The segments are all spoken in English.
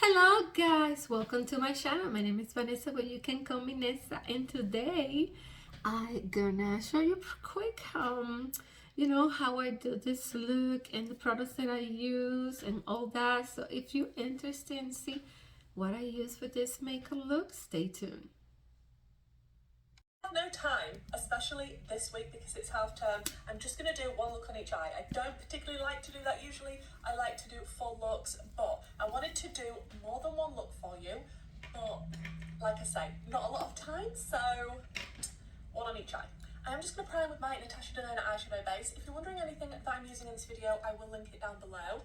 Hello guys, welcome to my channel. My name is Vanessa, but you can call me Nessa, and today I gonna show you quick how I do this look and the products that I use and all that. So if you're interested in see what I use for this makeup look, stay tuned. No time, especially this week because it's half term. I'm just going to do one look on each eye. I don't particularly like to do that usually. I like to do full looks, but I wanted to do more than one look for you. But like I say, not a lot of time, so one on each eye. I'm just going to prime with my Natasha Denona eyeshadow base. If you're wondering anything that I'm using in this video, I will link it down below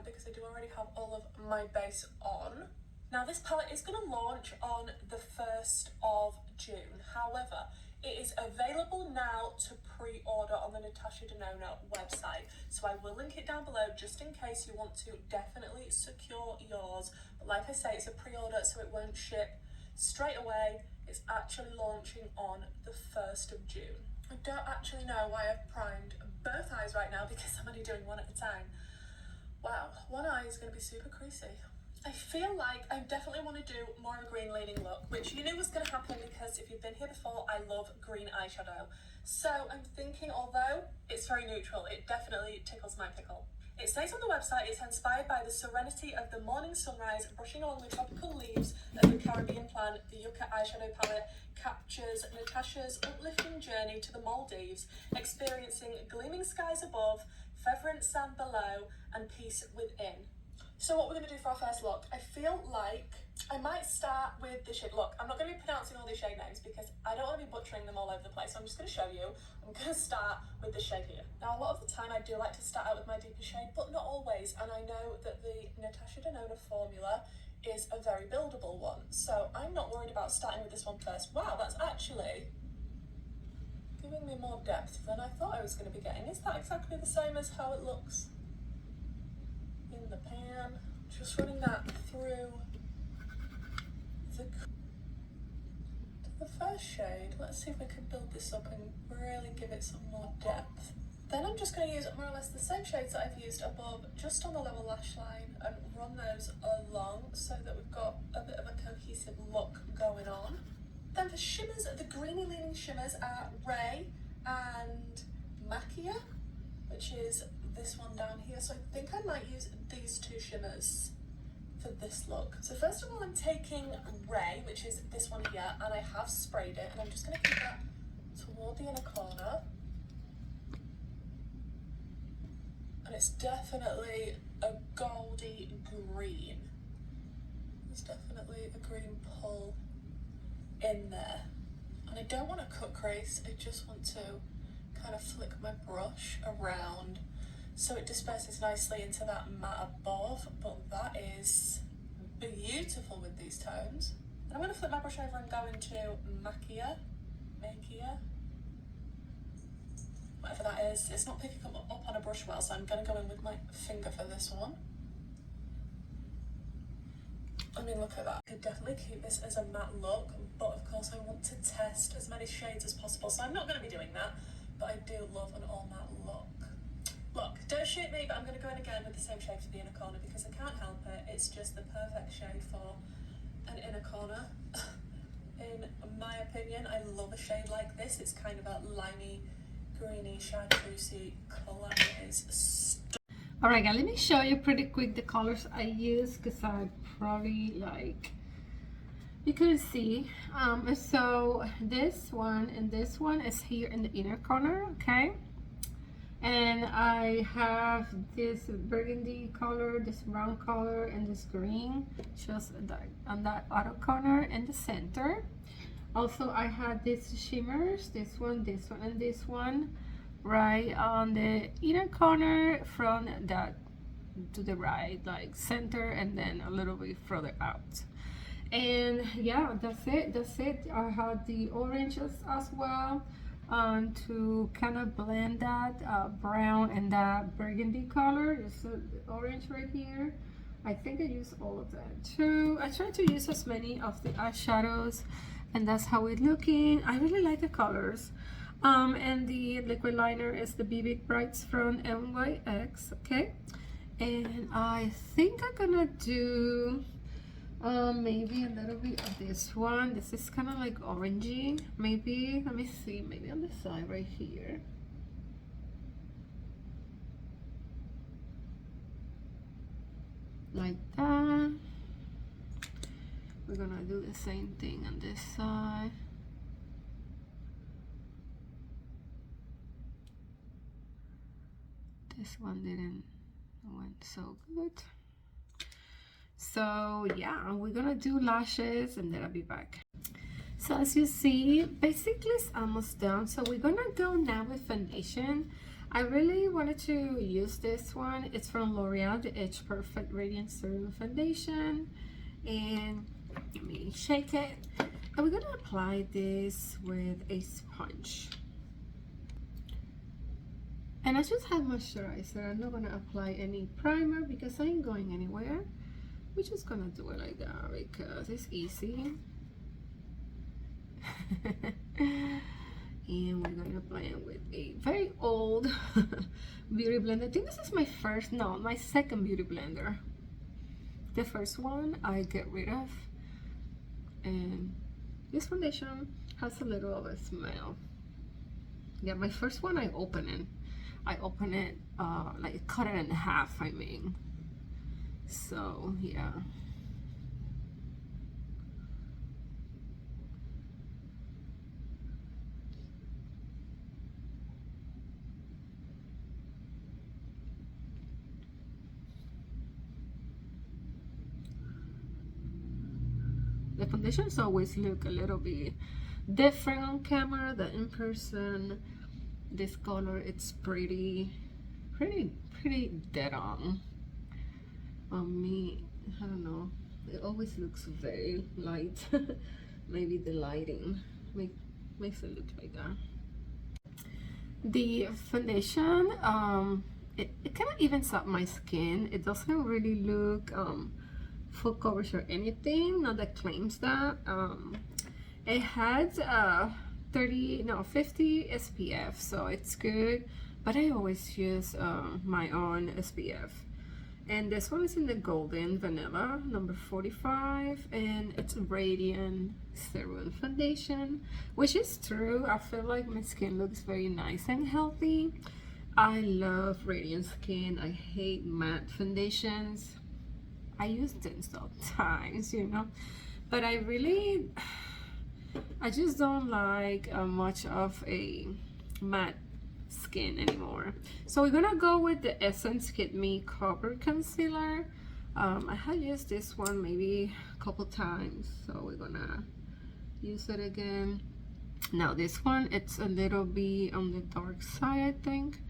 because I do already have all of my base on. Now this palette is going to launch on the 1st of June. However, it is available now to pre-order on the Natasha Denona website. So I will link it down below just in case you want to definitely secure yours. But like I say, it's a pre-order, so it won't ship straight away. It's actually launching on the 1st of June. I don't actually know why I've primed both eyes right now because I'm only doing one at a time. Wow, one eye is going to be super creasy. I feel like I definitely want to do more of a green leaning look, which you knew was going to happen because if you've been here before, I love green eyeshadow. So I'm thinking, although it's very neutral, it definitely tickles my pickle. It says on the website it's inspired by the serenity of the morning sunrise brushing along the tropical leaves of the Caribbean plant. The Yucca eyeshadow palette captures Natasha's uplifting journey to the Maldives, experiencing gleaming skies above, fervent sand below, and peace within. So what we're going to do for our first look, I feel like I might start with the shade. Look, I'm not going to be pronouncing all these shade names because I don't want to be butchering them all over the place. So I'm just going to show you. I'm going to start with the shade here. Now, a lot of the time I do like to start out with my deeper shade, but not always. And I know that the Natasha Denona formula is a very buildable one. So I'm not worried about starting with this one first. Wow, that's actually giving me more depth than I thought I was going to be getting. Is that exactly the same as how it looks in the pan? Just running that through the first shade. Let's see if we can build this up and really give it some more depth. Then I'm just going to use more or less the same shades that I've used above, just on the lower lash line, and run those along so that we've got a bit of a cohesive look going on. Then for shimmers, the greeny leaning shimmers are Ray and Macchia, which is this one down here. So I think I might use these two shimmers for this look. So first of all, I'm taking Ray, which is this one here, and I have sprayed it, and I'm just going to keep that toward the inner corner. And it's definitely a goldy green. There's definitely a green pull in there. And I don't want to cut crease, I just want to kind of flick my brush around so it disperses nicely into that matte above, but that is beautiful with these tones. And I'm going to flip my brush over and go into Macchia, whatever that is. It's not picking up on a brush well, so I'm going to go in with my finger for this one. I mean, look at that. I could definitely keep this as a matte look, but of course I want to test as many shades as possible, so I'm not going to be doing that, but I do love an all matte look. Look, don't shoot me, but I'm going to go in again with the same shade for the inner corner because I can't help it. It's just the perfect shade for an inner corner. In my opinion, I love a shade like this. It's kind of a limey, greeny, chartreusey colour. It is Alright guys, let me show you pretty quick the colors I use because I probably you couldn't see. So this one and this one is here in the inner corner, okay? And I have this burgundy color, this brown color, and this green just on that outer corner in the center. Also, I had these shimmers, this one, and this one, right on the inner corner from that to the right, like center, and then a little bit further out. And yeah, that's it. I had the oranges as well. To kind of blend that brown and that burgundy color. Just the orange right here. I think I use all of that too. I try to use as many of the eyeshadows, and that's how it's looking. I really like the colors. And the liquid liner is the BB Brights from NYX, okay? And I think I'm gonna do maybe a little bit of this one. This is kind of like orangey. Maybe, let me see, maybe on the side right here. Like that. We're gonna do the same thing on this side. This one didn't went so good. So yeah, we're gonna do lashes and then I'll be back. So as you see, basically it's almost done. So we're gonna go now with foundation. I really wanted to use this one. It's from L'Oreal, the Age Perfect Radiant Serum Foundation. And let me shake it. And we're gonna apply this with a sponge. And I just have moisturizer. I'm not gonna apply any primer because I ain't going anywhere. We're just gonna do it like that because it's easy. And we're gonna apply it with a very old beauty blender. I think this is my second beauty blender. The first one I get rid of, and this foundation has a little of a smell. Yeah, my first one I open it like cut it in half, I mean. So yeah. The foundations always look a little bit different on camera than in person. This color, it's pretty dead on me. I don't know, it always looks very light. Maybe the lighting makes it look like that. The foundation, it kind of evens up my skin. It doesn't really look full coverage or anything, not that claims that. It had 50 SPF, so it's good, but I always use my own SPF. And this one is in the golden vanilla, number 45, and it's Radiant Serum Foundation, which is true. I feel like my skin looks very nice and healthy. I love radiant skin. I hate matte foundations. I use them sometimes, you know, but I just don't like much of a matte skin anymore. So we're gonna go with the Essence Fit Me Cover Concealer. I have used this one maybe a couple times, so we're gonna use it again. Now this one, it's a little bit on the dark side, I think,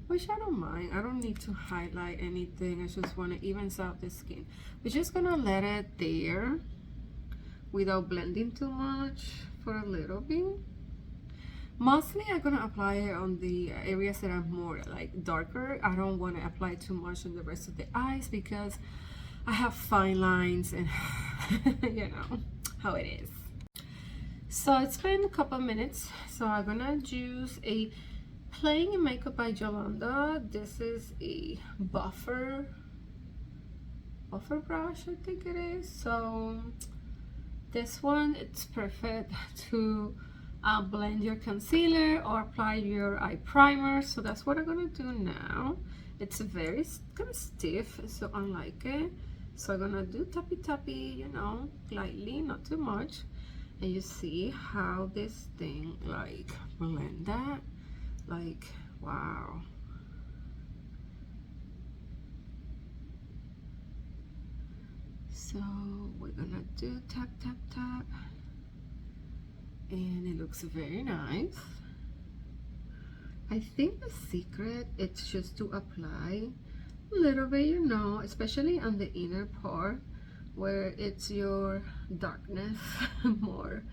which I don't mind. I don't need to highlight anything. I just want to even out the skin. We're just gonna let it there without blending too much for a little bit. Mostly I'm gonna apply it on the areas that are more like darker. I don't want to apply too much on the rest of the eyes because I have fine lines and you know how it is. So it's been a couple minutes, so I'm gonna use a Playing Makeup by Yolanda. This is a buffer brush, I think it is. So this one, it's perfect to blend your concealer or apply your eye primer. So that's what I'm gonna do now. It's very kind of stiff, so I like it. So I'm gonna do tappy, you know, lightly, not too much. And you see how this thing like blend that, like wow. So we're gonna do tap, and it looks very nice. I think the secret it's just to apply a little bit, you know, especially on the inner part where it's your darkness more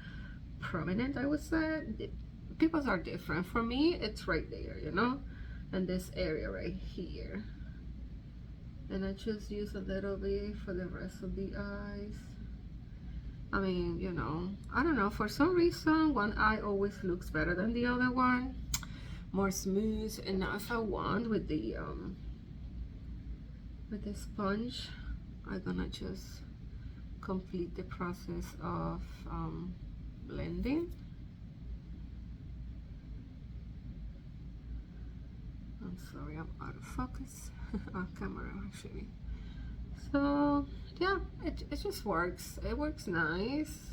prominent, I would say. People's are different. For me, it's right there, you know, and this area right here. And I just use a little bit for the rest of the eyes. I mean, you know, I don't know, for some reason one eye always looks better than the other one, more smooth. And now if I want with the with the sponge, I'm gonna just complete the process of blending. I'm sorry, I'm out of focus on camera actually. So yeah, it just works. It works nice,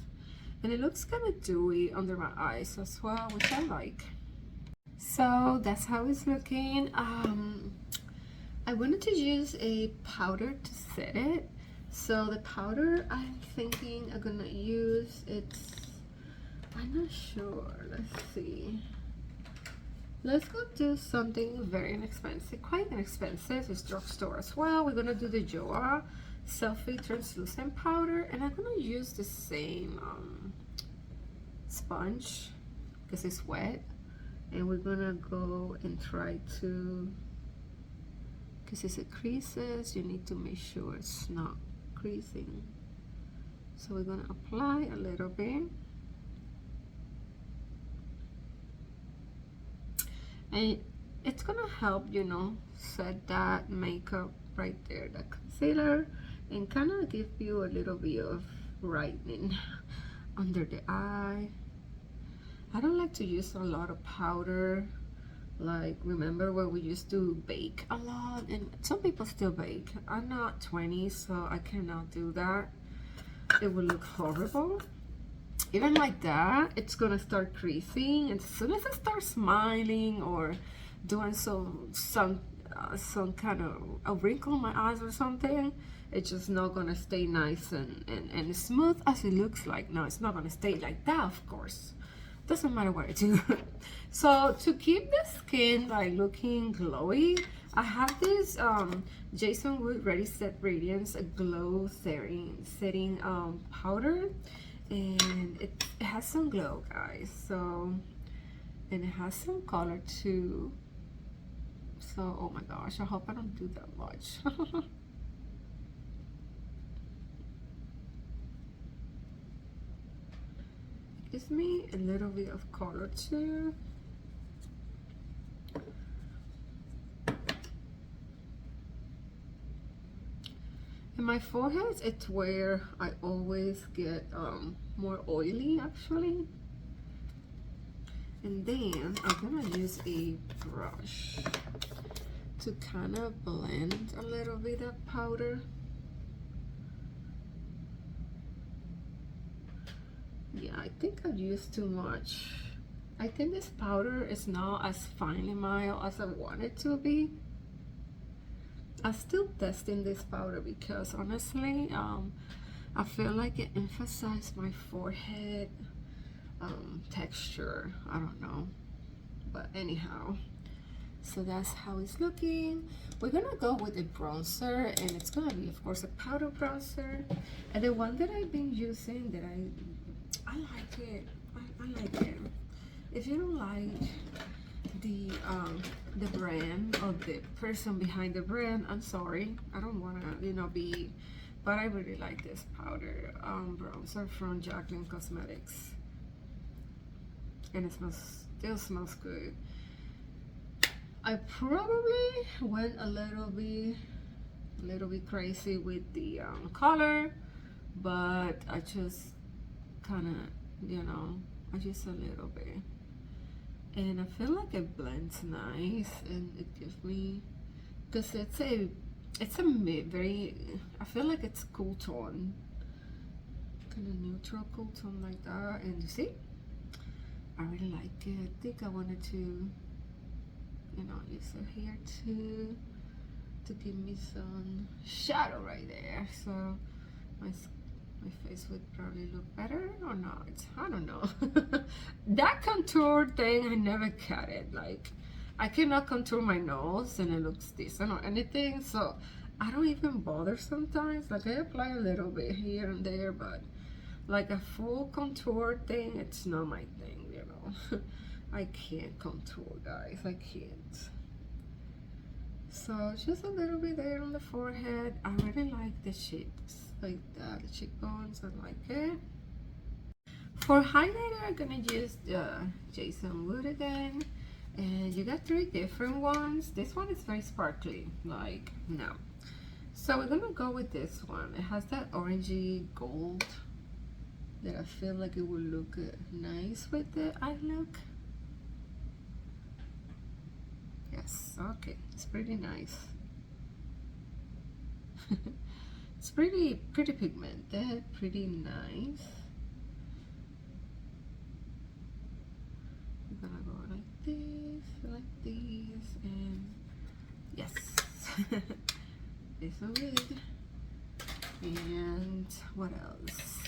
and it looks kind of dewy under my eyes as well, which I like. So that's how it's looking. I wanted to use a powder to set it. So the powder I'm thinking I'm gonna use, I'm not sure, let's see. Let's go do something very inexpensive, quite inexpensive. It's drugstore as well. We're gonna do the Joa Selfie Translucent Powder, and I'm gonna use the same sponge because it's wet. And we're gonna go and try to, because it's a creases, you need to make sure it's not creasing. So we're gonna apply a little bit. And it's gonna help, you know, set that makeup right there, that concealer, and kind of give you a little bit of brightening under the eye. I don't like to use a lot of powder. Like, remember when we used to bake a lot? And some people still bake. I'm not 20, so I cannot do that. It would look horrible. Even like that, it's gonna start creasing. And as soon as I start smiling or doing some kind of a wrinkle in my eyes or something, it's just not gonna stay nice and smooth as it looks like. No, it's not gonna stay like that, of course. Doesn't matter what I do. So to keep the skin like looking glowy, I have this Jason Wood Ready Set Radiance Glow setting powder, and it has some glow, guys. So, and it has some color too. So, oh my gosh, I hope I don't do that much. Gives me a little bit of color too. In my forehead, it's where I always get more oily actually. And then I'm gonna use a brush to kind of blend a little bit of powder. Yeah, I think I've used too much. I think this powder is not as finely mild as I want it to be. I'm still testing this powder because honestly, I feel like it emphasized my forehead texture. I don't know, but anyhow, so that's how it's looking. We're gonna go with a bronzer, and it's gonna be, of course, a powder bronzer. And the one that I've been using, that I like it. I like it. If you don't like the brand or the person behind the brand, I'm sorry. I don't wanna, you know, be, but I really like this powder bronzer from Jaclyn Cosmetics, and it still smells good. I probably went a little bit crazy with the color, but I just kind of, you know, I just a little bit, and I feel like it blends nice, and it gives me, because it's a very, I feel like it's cool tone, kind of neutral cool tone like that. And you see, I really like it. I think I wanted to, you know, use it here too, to give me some shadow right there. So my face would probably look better or not. I don't know. That contour thing, I never cut it. Like, I cannot contour my nose and it looks decent or anything, so I don't even bother sometimes. Like, I apply a little bit here and there, but like a full contour thing, it's not my thing, you know. I can't contour, guys. I can't. So just a little bit there on the forehead. I really like the cheeks, like that, the cheekbones. I like it. For highlighter, I'm gonna use the Jason Wood again, and you got 3 different ones. This one is very sparkly, like, no. So we're gonna go with this one. It has that orangey gold that I feel like it will look nice with the eye look. Yes, okay, it's pretty nice. It's pretty pigmented, pretty nice. I'm gonna go like this, and yes. It's so good. And what else?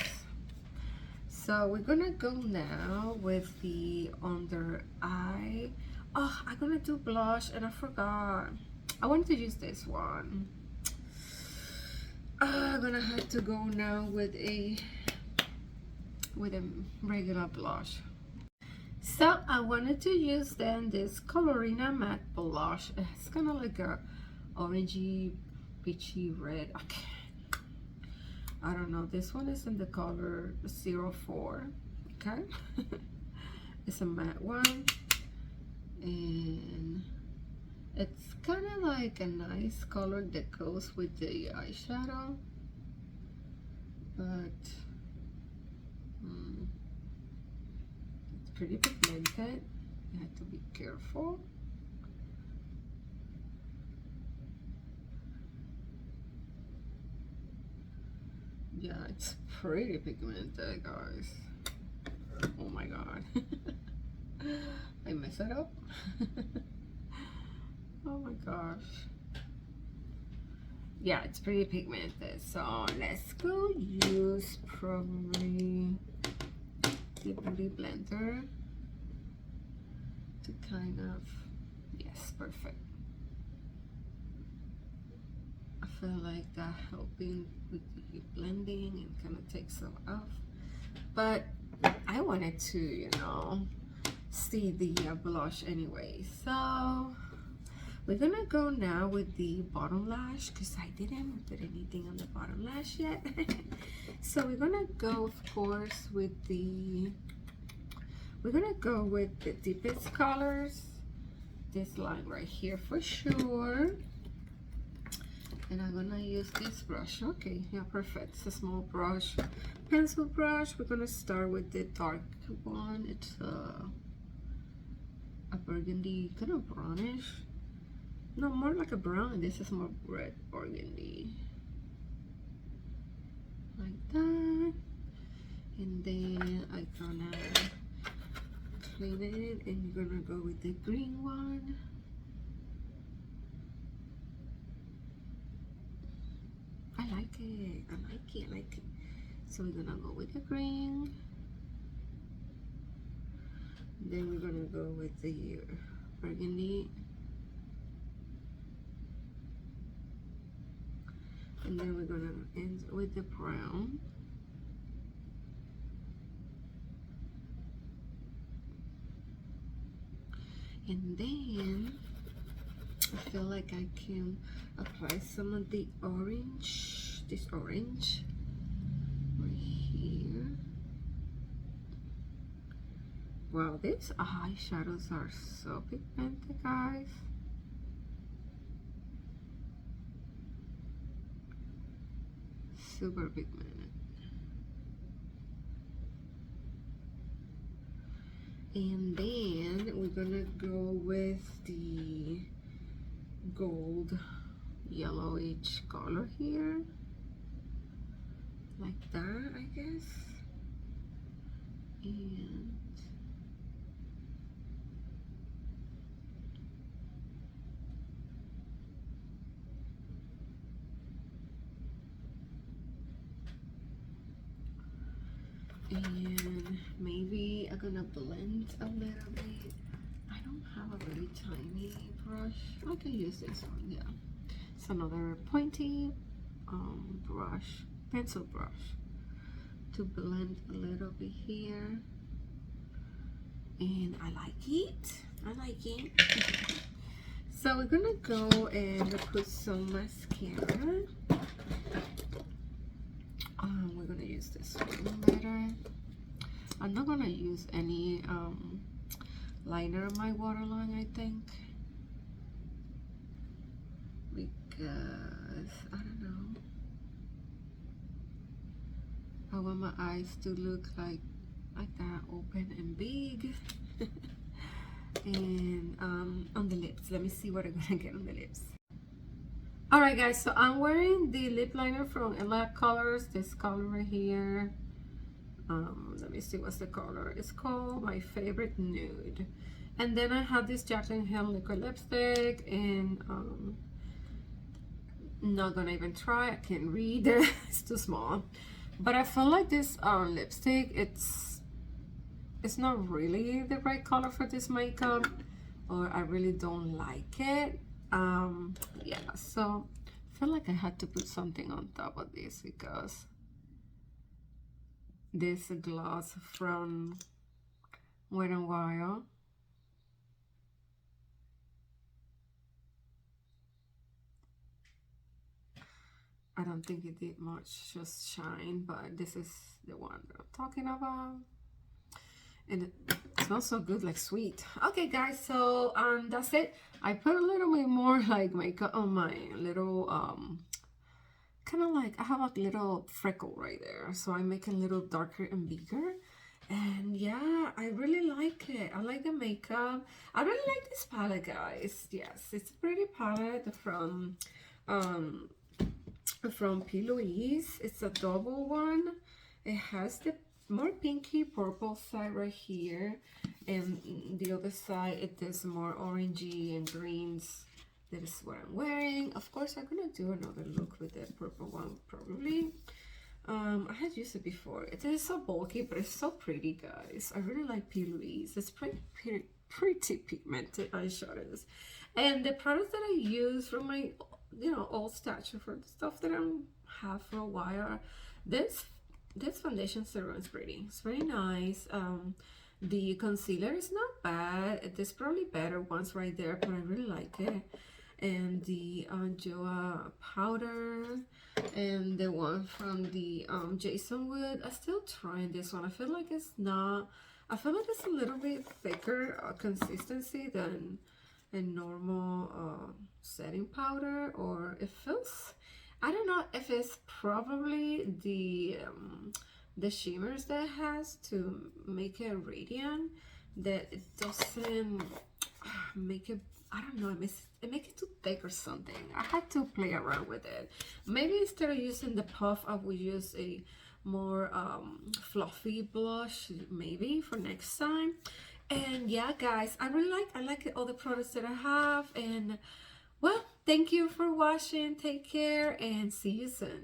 So we're gonna go now with the under eye. Oh, I'm gonna do blush and I forgot. I wanted to use this one. I'm gonna have to go now with a regular blush. So I wanted to use then this Colorina matte blush. It's kind of like a orangey, peachy red. Okay. I don't know. This one is in the color 04. Okay. It's a matte one. And it's kind of like a nice color that goes with the eyeshadow. But it's pretty pigmented. You have to be careful. Yeah, it's pretty pigmented, guys. Oh my god. I messed it up. Oh my gosh. Yeah, it's pretty pigmented. So let's go use probably the Beauty Blender to kind of, yes, perfect. I feel like that helping with the blending and kind of takes some off. But I wanted to, you know, see the blush anyway. So we're gonna go now with the bottom lash because I didn't put anything on the bottom lash yet. So we're gonna go, of course, with the deepest colors. This line right here for sure. And I'm gonna use this brush. Okay, yeah, perfect. It's a small brush, pencil brush. We're gonna start with the dark one. It's a burgundy, kind of brownish. No, more like a brown. This is more red burgundy, like that. And then I'm gonna clean it, and you're gonna go with the green one. I like it. I like it. So we're gonna go with the green. Then we're gonna go with the burgundy. And then we're gonna end with the brown. And then I feel like I can apply some of the orange, this orange right here. Wow, these eyeshadows are so pigmented, guys. Super pigmented. And then we're gonna go with the gold yellowish color here, like that, I guess. And maybe I'm gonna blend a little bit. I don't have a really tiny brush. I can use this one, yeah. It's another pointy brush, pencil brush, to blend a little bit here. And I like it. I like it. So we're gonna go and put some mascara. We're gonna use this one better. I'm not gonna use any liner on my waterline, I think, because because I don't know, I want my eyes to look like that, open and big. And on the lips, let me see what I'm gonna get on the lips. All right guys, so I'm wearing the lip liner from Emma Colors, this color right here. Let me see what's the color. It's called My Favorite Nude. And then I have this Jaclyn Hill liquid lipstick, and not gonna even try, I can't read. It's too small. But I feel like this lipstick, it's not really the right color for this makeup, or I really don't like it. Yeah, so I feel like I had to put something on top of this, because this gloss from Wet n Wild, I don't think it did much, just shine, but this is the one that I'm talking about. And it smells so good, like sweet. Okay guys, so that's it. I put a little bit more like makeup on my little kind of like, I have a little freckle right there, so I make it a little darker and bigger. And yeah, I really like it. I like the makeup. I really like this palette, guys. Yes, it's a pretty palette from Plouise. It's a double one. It has the more pinky purple side right here, and the other side it is more orangey and greens. That is what I'm wearing. Of course, I'm gonna do another look with the purple one probably. I had used it before. It is so bulky, but it's so pretty, guys. I really like Plouise. It's pretty pigmented eyeshadows. And the products that I use from my, old stash for the stuff that I have for a while, this foundation serum is pretty. It's very nice. The concealer is not bad. There's probably better ones right there, but I really like it. And the Joa powder, and the one from the Jason Wood. I'm still trying this one. I feel like it's not, I feel like it's a little bit thicker consistency than a normal setting powder, or it feels, I don't know if it's probably the shimmers that it has to make it radiant, that it doesn't make it, I don't know, it make it too thick or something. I had to play around with it. Maybe instead of using the puff, I would use a more fluffy blush, maybe for next time. And yeah, guys, I like all the products that I have. And well, thank you for watching. Take care and see you soon.